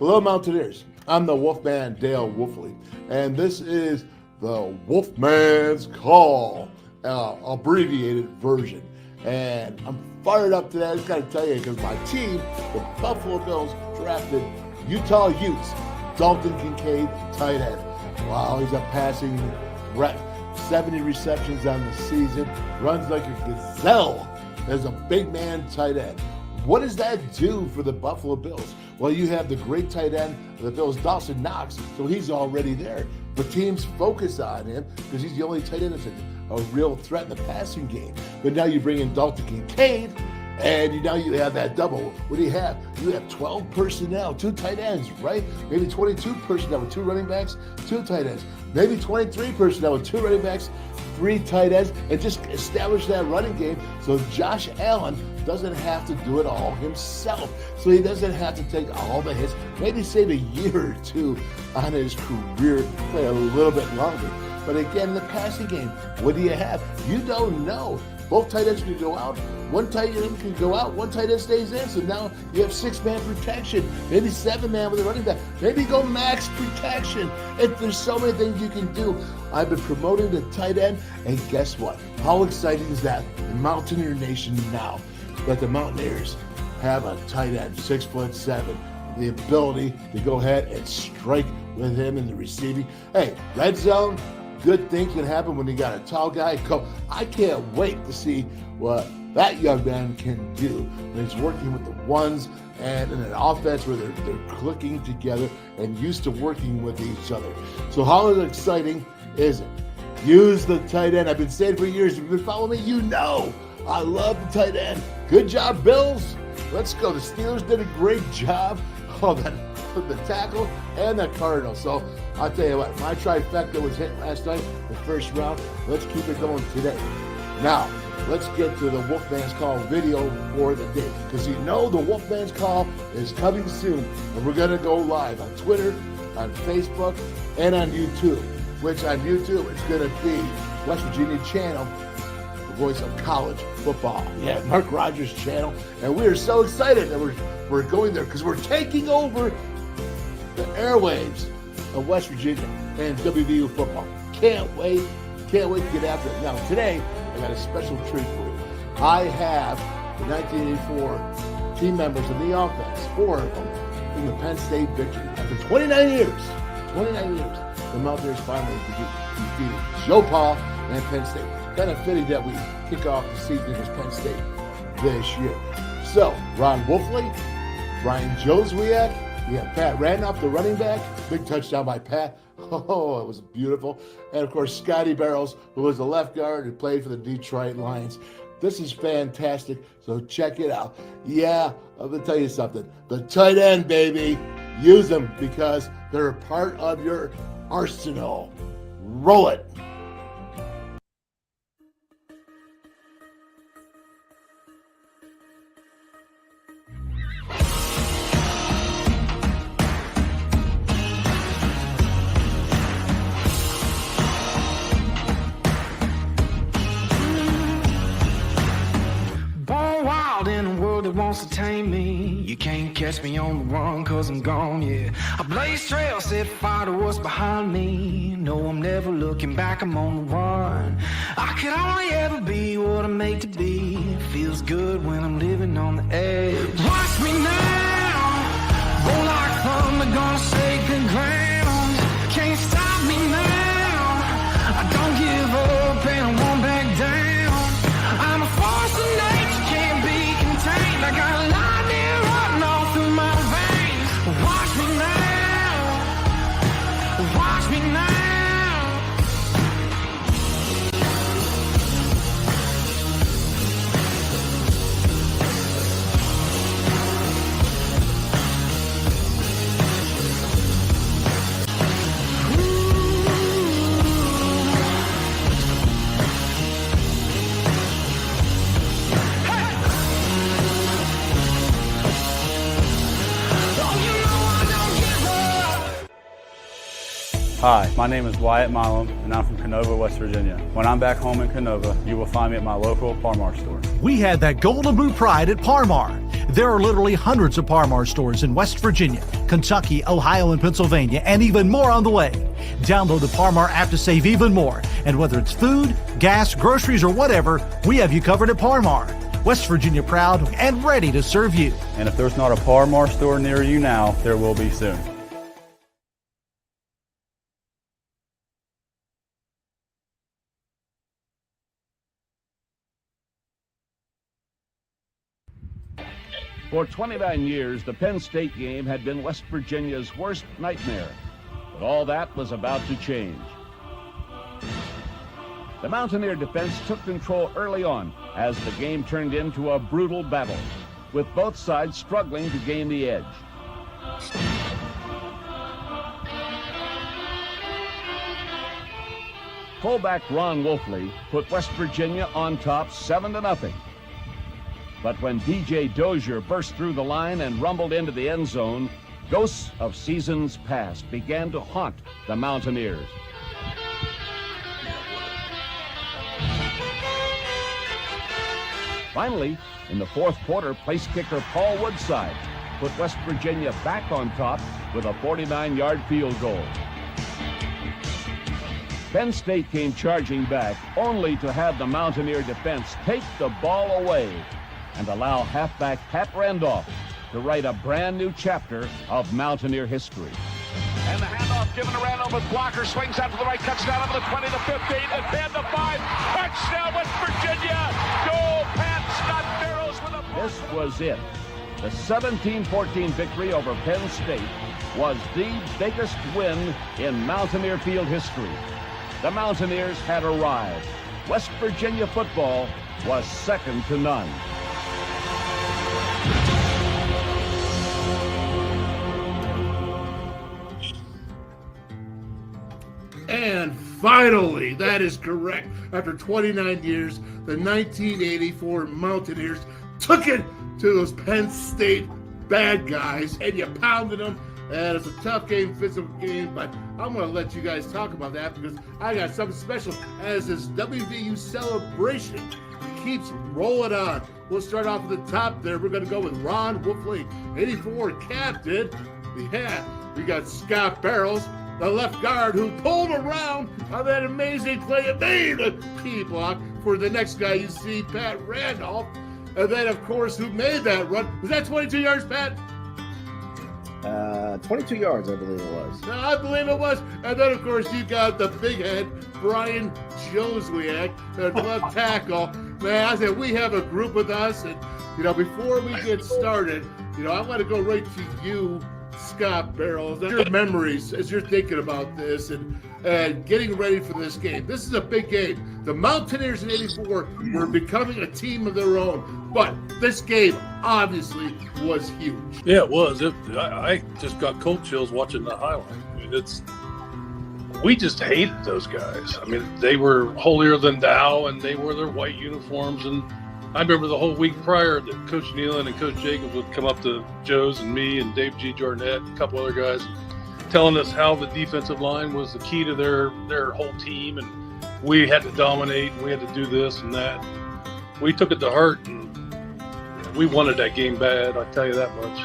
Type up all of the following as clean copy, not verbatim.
Hello, Mountaineers. I'm the Wolfman, Dale Wolfley, and this is the WolfMan's Call, abbreviated version. And I'm fired up today. I just got to tell you, because my team, the Buffalo Bills, drafted Utah Utes, Dalton Kincaid, tight end. Wow, he's a passing threat. 70 receptions on the season, runs like a gazelle as a big man tight end. What does that do for the Buffalo Bills? Well, you have the great tight end of the Bills, Dawson Knox, so he's already there. The teams focus on him because he's the only tight end that's a real threat in the passing game. But now you bring in Dalton Kincaid, and now you have that double. What do you have? You have 12 personnel, 2 tight ends, right? Maybe 22 personnel with 2 running backs, 2 tight ends. Maybe 23 personnel with 2 running backs, 3 tight ends, and just establish that running game so Josh Allen doesn't have to do it all himself. So he doesn't have to take all the hits. Maybe save a year or 2 on his career, play a little bit longer. But again, the passing game, what do you have? You don't know. Both tight ends can go out. One tight end can go out. One tight end stays in. So now you have 6-man protection. Maybe 7-man with a running back. Maybe go max protection. There's so many things you can do. I've been promoting the tight end, and guess what? How exciting is that in Mountaineer Nation now that the Mountaineers have a tight end, 6'7", the ability to go ahead and strike with him in the receiving. Hey, red zone. Good things can happen when you got a tall guy. I can't wait to see what that young man can do when he's working with the ones and in an offense where they're clicking together and used to working with each other. So how exciting is it? Use the tight end. I've been saying for years, if you've been following me, you know I love the tight end. Good job, Bills. Let's go. The Steelers did a great job of the tackle and the Cardinals. So I'll tell you what, my trifecta was hit last night, the first round. Let's keep it going today. Now, let's get to the Wolfman's Call video for the day. Because you know the Wolfman's Call is coming soon. And we're going to go live on Twitter, on Facebook, and on YouTube. Which on YouTube is going to be West Virginia channel, the voice of college football. Yeah, Mark Rogers' channel. And we are so excited that we're going there because we're taking over the airwaves of West Virginia and WVU football. Can't wait to get after it. Now today, I got a special treat for you. I have the 1984 team members in the offense, 4 of them, in the Penn State Victory. After 29 years, the Mountaineers finally defeated Joe Pa and Penn State. Kind of fitting that we kick off the season as Penn State this year. So, Ron Wolfley, Brian Jozwiak, we have Pat Randolph, the running back. Big touchdown by Pat. Oh, it was beautiful. And, of course, Scotty Barrows, who was the left guard who played for the Detroit Lions. This is fantastic, so check it out. Yeah, I'm going to tell you something. The tight end, baby, use them because they're a part of your arsenal. Roll it. Wants to tame me. You can't catch me on the run, cause I'm gone, yeah. I blaze trails, set fire to what's behind me. No, I'm never looking back, I'm on the run. I could only ever be what I'm made to be. Feels good when I'm living on the edge. Watch me now, roll like thunder, gonna shake the ground. Can't stop me now, I don't give up and I won't back down. I'm a force of nature, can't be contained. I got lightning running all through my veins. Watch me now, watch me now. Hi, my name is Wyatt Milam, and I'm from Canova, West Virginia. When I'm back home in Canova, you will find me at my local Parmar store. We had that golden boot pride at Parmar. There are literally hundreds of Parmar stores in West Virginia, Kentucky, Ohio, and Pennsylvania, and even more on the way. Download the Parmar app to save even more. And whether it's food, gas, groceries, or whatever, we have you covered at Parmar. West Virginia proud and ready to serve you. And if there's not a Parmar store near you now, there will be soon. For 29 years, the Penn State game had been West Virginia's worst nightmare, but all that was about to change. The Mountaineer defense took control early on as the game turned into a brutal battle, with both sides struggling to gain the edge. Fullback Ron Wolfley put West Virginia on top 7-0. But when DJ Dozier burst through the line and rumbled into the end zone, ghosts of seasons past began to haunt the Mountaineers. Finally, in the fourth quarter, place kicker Paul Woodside put West Virginia back on top with a 49-yard field goal. Penn State came charging back, only to have the Mountaineer defense take the ball away and allow halfback Pat Randolph to write a brand new chapter of Mountaineer history. And the handoff given to Randolph with blocker, swings out to the right, cuts down over the 20, the 15, and 10 to 5. Touchdown, West Virginia! Go, Pat, Scott Barrows with a... This was it. The 17-14 victory over Penn State was the biggest win in Mountaineer field history. The Mountaineers had arrived. West Virginia football was second to none. And finally, that is correct. After 29 years, the 1984 Mountaineers took it to those Penn State bad guys, and you pounded them. And it's a tough game, physical game, but I'm going to let you guys talk about that because I got something special as this WVU celebration keeps rolling on. We'll start off at the top there. We're going to go with Ron Wolfley, 84 captain. Yeah, we got Scott Barrows, the left guard, who pulled around on that amazing play and made a key block for the next guy you see, Pat Randolph. And then, of course, who made that run? Was that 22 yards, Pat? 22 yards, I believe it was. No, I believe it was. And then, of course, you got the big head, Brian Jozwiak, the left tackle. Man, I said, we have a group with us. And, before we get started, I want to go right to you, Scott Barrows. Your memories as you're thinking about this and getting ready for this game. This is a big game. The Mountaineers in 84 were becoming a team of their own, but this game obviously was huge. Yeah, it was. I just got cold chills watching the highlight. I mean, we just hated those guys. I mean, they were holier than thou, and they wore their white uniforms. And I remember the whole week prior that Coach Nealon and Coach Jacobs would come up to Joe's and me and Dave G. Jornet and a couple other guys telling us how the defensive line was the key to their whole team, and we had to dominate, and we had to do this and that. We took it to heart, and we wanted that game bad, I'll tell you that much.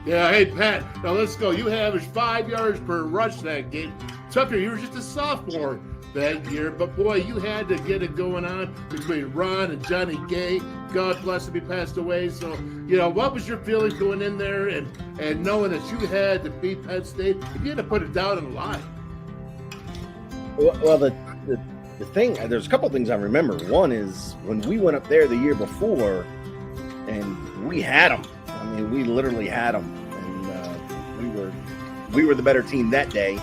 Yeah, hey, Pat, now let's go. You averaged 5 yards per rush that game. Tucker, you were just a sophomore that year, but boy, you had to get it going on between Ron and Johnny Gay. God bless him, he passed away. So, what was your feeling going in there and knowing that you had to beat Penn State? You had to put it down in the line. Well, the thing, there's a couple things I remember. One is when we went up there the year before, and we had them. I mean, we literally had them, and we were the better team that day,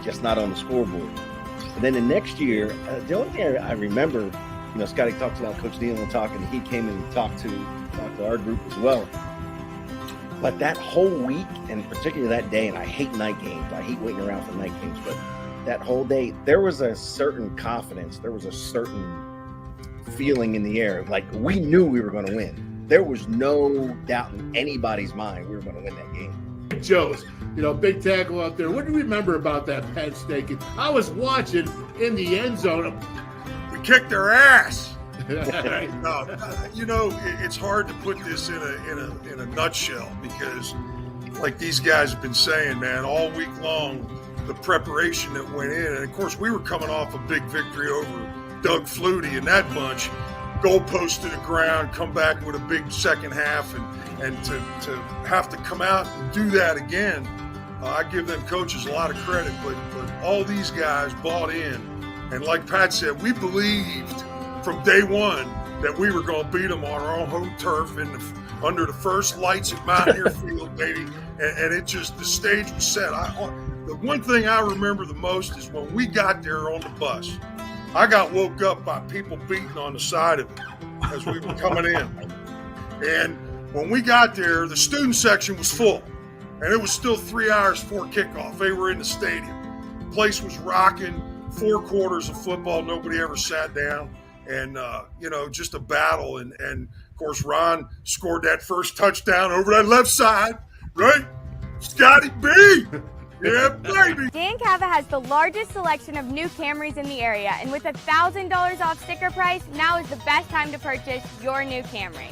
just not on the scoreboard. And then the next year, the only thing I remember, Scotty talked about Coach Nealon talking. He came and talked to our group as well. But that whole week, and particularly that day, and I hate night games. I hate waiting around for night games. But that whole day, there was a certain confidence. There was a certain feeling in the air. Like, we knew we were going to win. There was no doubt in anybody's mind we were going to win that game. Big Joe's, big tackle out there. What do you remember about that Penn State game? I was watching in the end zone. We kicked their ass. No, it's hard to put this in a nutshell because, like these guys have been saying, man, all week long, the preparation that went in, and of course we were coming off a big victory over Doug Flutie and that bunch. Goalpost to the ground, come back with a big second half, and to have to come out and do that again, I give them coaches a lot of credit. But all these guys bought in, and like Pat said, we believed from day one that we were going to beat them on our own home turf under the first lights at Mountaineer Field, baby. And it just, the stage was set. The one thing I remember the most is when we got there on the bus, I got woke up by people beating on the side of it as we were coming in. And when we got there, the student section was full. And it was still 3 hours before kickoff. They were in the stadium. The place was rocking, 4 quarters of football. Nobody ever sat down. And, just a battle. And of course, Ron scored that first touchdown over that left side, right? Scotty B! Yeah, baby! Dan Cava has the largest selection of new Camrys in the area, and with $1,000 off sticker price, now is the best time to purchase your new Camry.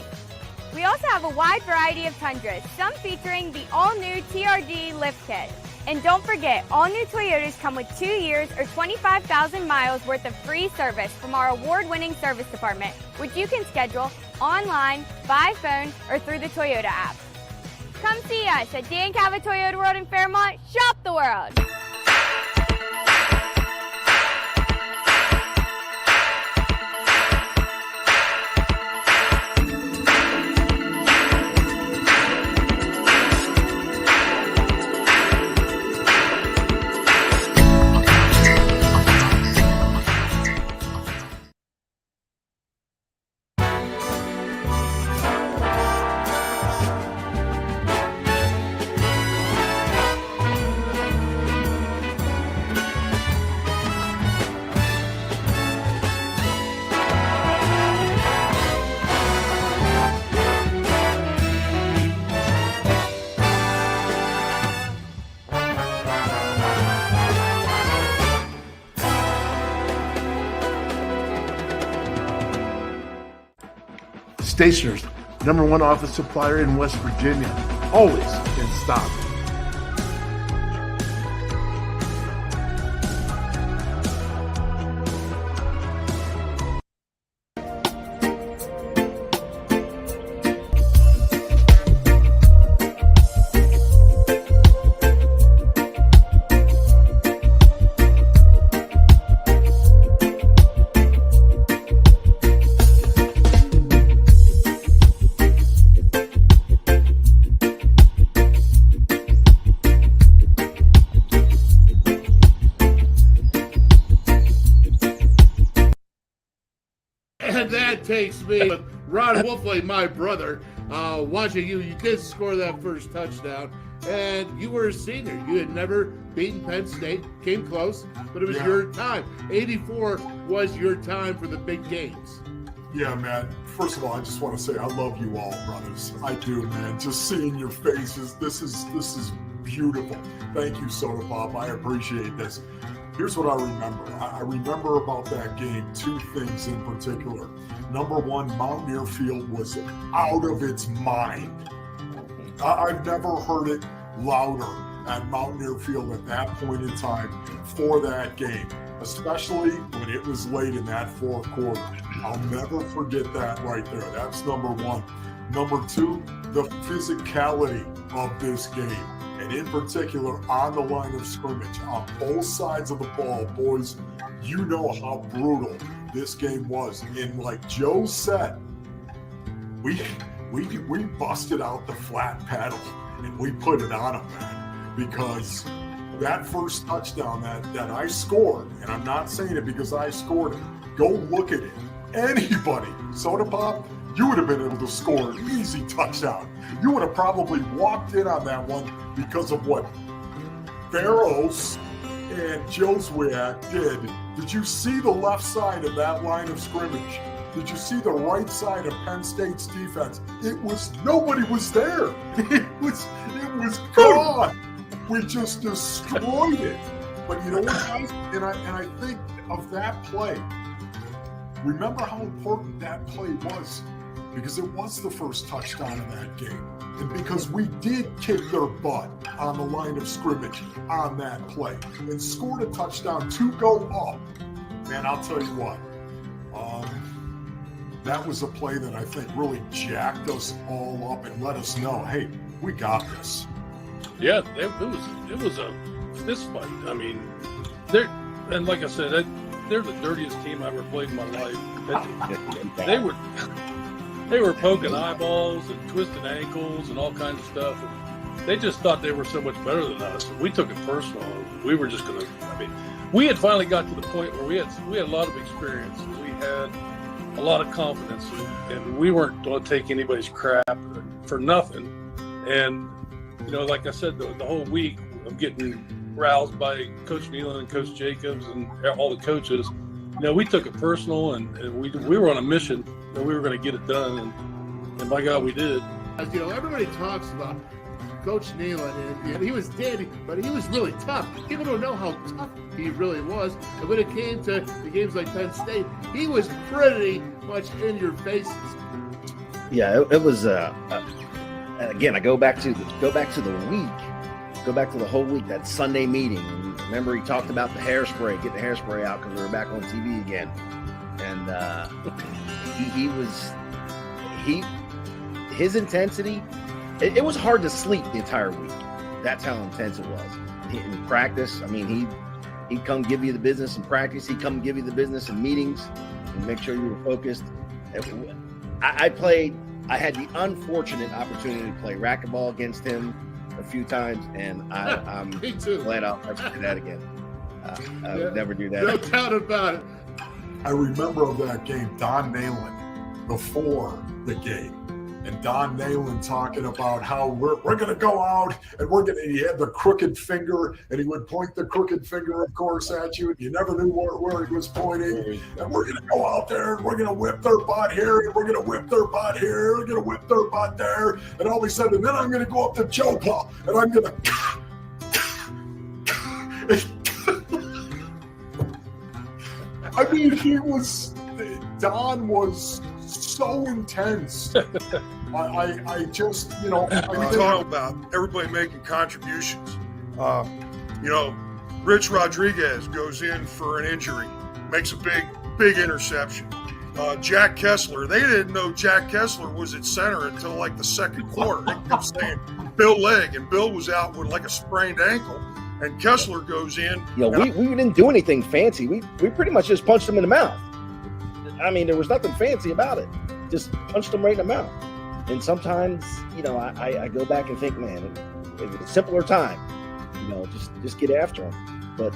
We also have a wide variety of Tundras, some featuring the all-new TRD lift kit. And don't forget, all new Toyotas come with 2 years or 25,000 miles worth of free service from our award-winning service department, which you can schedule online, by phone, or through the Toyota app. Come see us at Dan Cava Toyota World in Fairmont. Shop the world! Stationers, #1 office supplier in West Virginia. Always in stock. And that takes me with Ron Wolfley, my brother, watching you. You did score that first touchdown, and you were a senior. You had never beaten Penn State, came close, but it was your time. 84 was your time for the big games. Yeah, man. First of all, I just want to say I love you all, brothers. I do, man. Just seeing your faces, this is beautiful. Thank you, Soda Pop. I appreciate this. Here's what I remember. I remember about that game 2 things in particular. #1, Mountaineer Field was out of its mind. I've never heard it louder at Mountaineer Field at that point in time for that game, especially when it was late in that 4th quarter. I'll never forget that right there. That's #1. #2, the physicality of this game. And in particular, on the line of scrimmage, on both sides of the ball, boys, you know how brutal this game was. And like Joe said, we busted out the flat pedal and we put it on them, man. Because that first touchdown that I scored, and I'm not saying it because I scored it, go look at it. Anybody, Soda Pop, you would have been able to score an easy touchdown. You would have probably walked in on that one because of what Barrows and Jozwiak did. Did you see the left side of that line of scrimmage? Did you see the right side of Penn State's defense? Nobody was there. It was gone. We just destroyed it. But you know what, guys? And I think of that play. Remember how important that play was, because it was the first touchdown of that game. And because we did kick their butt on the line of scrimmage on that play and scored a touchdown to go up. Man, I'll tell you what, that was a play that I think really jacked us all up and let us know, hey, we got this. Yeah, it was a fist fight. I mean, and like I said, they're the dirtiest team I ever played in my life. They were poking eyeballs and twisting ankles and all kinds of stuff. And they just thought they were so much better than us. We took it personal. We were just going to. I mean, we had finally got to the point where we had a lot of experience. We had a lot of confidence, and we weren't going to take anybody's crap for nothing. And you know, like I said, the whole week of getting roused by Coach Nealon and Coach Jacobs and all the coaches, you know, we took it personal, and we were on a mission, and we were going to get it done, and by God, we did. As you know, everybody talks about Coach Nealon, and he was dead, but he was really tough. People don't know how tough he really was. And when it came to the games like Penn State, he was pretty much in your faces. Yeah, it was. Again, I go back to the week. Go back to the whole week, that Sunday meeting. And remember, he talked about the hairspray, get the hairspray out because we were back on TV again. And his intensity, it was hard to sleep the entire week. That's how intense it was. In practice, I mean, he'd come give you the business in practice. He'd come give you the business in meetings and make sure you were focused. I had the unfortunate opportunity to play racquetball against him a few times, and I'm glad I'll never do that again. I would never do that. No doubt about it. I remember of that game, Don Nalen before the game. And Don Nalen talking about how we're going to go out and he had the crooked finger, and he would point the crooked finger, of course, at you, and you never knew where he was pointing. And we're going to go out there and we're going to whip their butt here, and we're going to whip their butt here, we're going to whip their butt there. And all of a sudden, and then I'm going to go up to Joe Paul and I'm going to. I mean, Don was so intense. I just, you know. We talk about everybody making contributions. You know, Rich Rodriguez goes in for an injury, makes a big interception. Jack Kessler, they didn't know Jack Kessler was at center until like the second quarter. They kept saying Bill Legg, and Bill was out with like a sprained ankle. And Kessler goes in. You know, we didn't do anything fancy. We pretty much just punched him in the mouth. I mean, there was nothing fancy about it. Just punched him right in the mouth. And sometimes, you know, I go back and think, man, it was a simpler time. You know, just get after him. But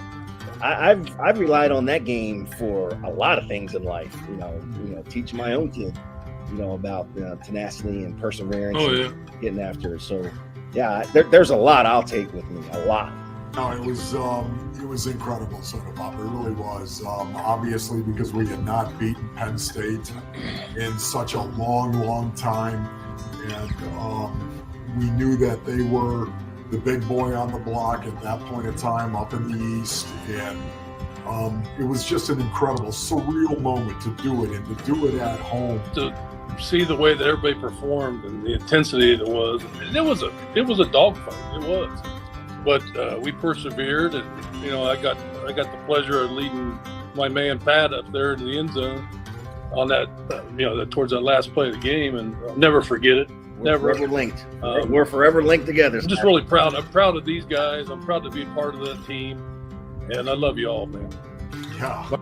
I've relied on that game for a lot of things in life. You know, teaching my own kid, you know, about tenacity and perseverance, and getting after it. So, yeah, there's a lot I'll take with me. A lot. No, it was incredible, Soda Pop. It really was. Obviously, because we had not beaten Penn State in such a long time, and we knew that they were the big boy on the block at that point in time up in the East, and it was just an incredible, surreal moment to do it, and to do it at home. To see the way that everybody performed and the intensity that it was a dogfight. It was. But we persevered, and you know, I got the pleasure of leading my man Pat up there in the end zone on that, towards that last play of the game, and I'll never forget it. We're forever linked. We're forever linked together. I'm just really proud. I'm proud of these guys. I'm proud to be a part of that team, and I love you all, man. Yeah.